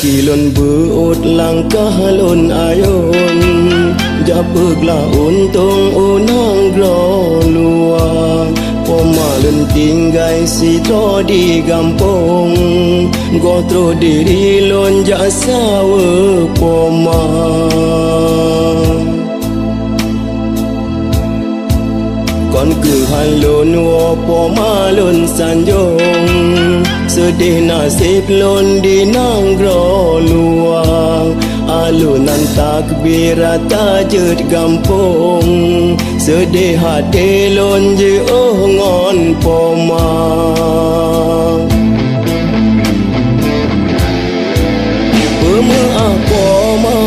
kilon beut langkah lon ayon japeglah untung unang grolua pomalen tinggai sito di gampong gotro diri lon jasa we poma kon kehan lon wo poma lon sanjong sedih nasib lon di nanggro luang alunan takbir tajet gampong sedih hati lon je ngon poma pemaaf poma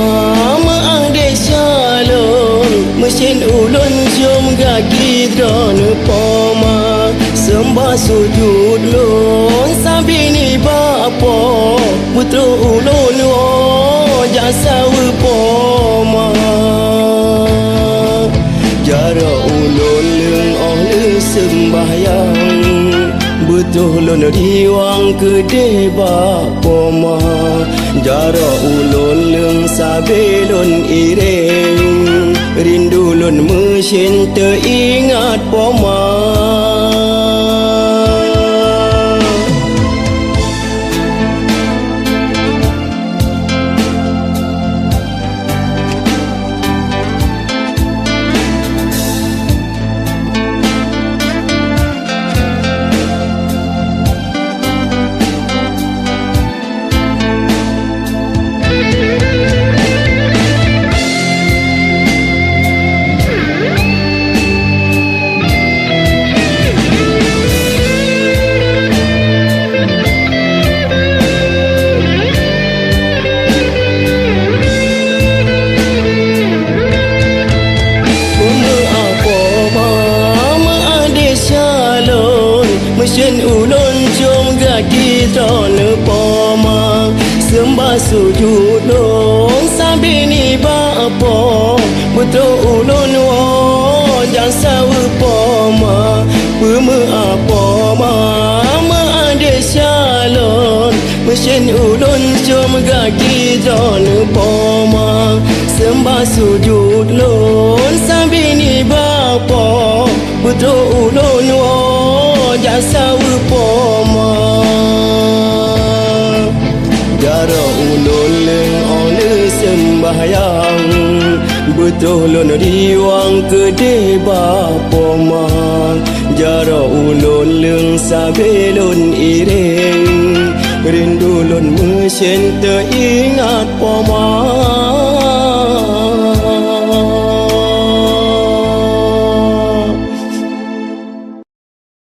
maang desa lon mesin ulun jom gagi drone poma sembah sujud lon sabini bapa putra ulun wo jasa we poma jara ulun leng le sembahyang betul lon diwang gede ba poma jara ulun leng sabelon ireng rindu lon mesin teringat poma mesin ulun jom gagi drone poma sembah sujud lon sabini bapa putra ulun wo jasa we poma pemaaf poma maade salon mesin ulun jom gagi drone poma sembah sujud lon sabini bapa putra ulun wo jasa we poma jara ulun leng ole sembahyang betul lon diwang gede ba poma jara ulun leng sabelon ireng rindu lon mesin teringat poma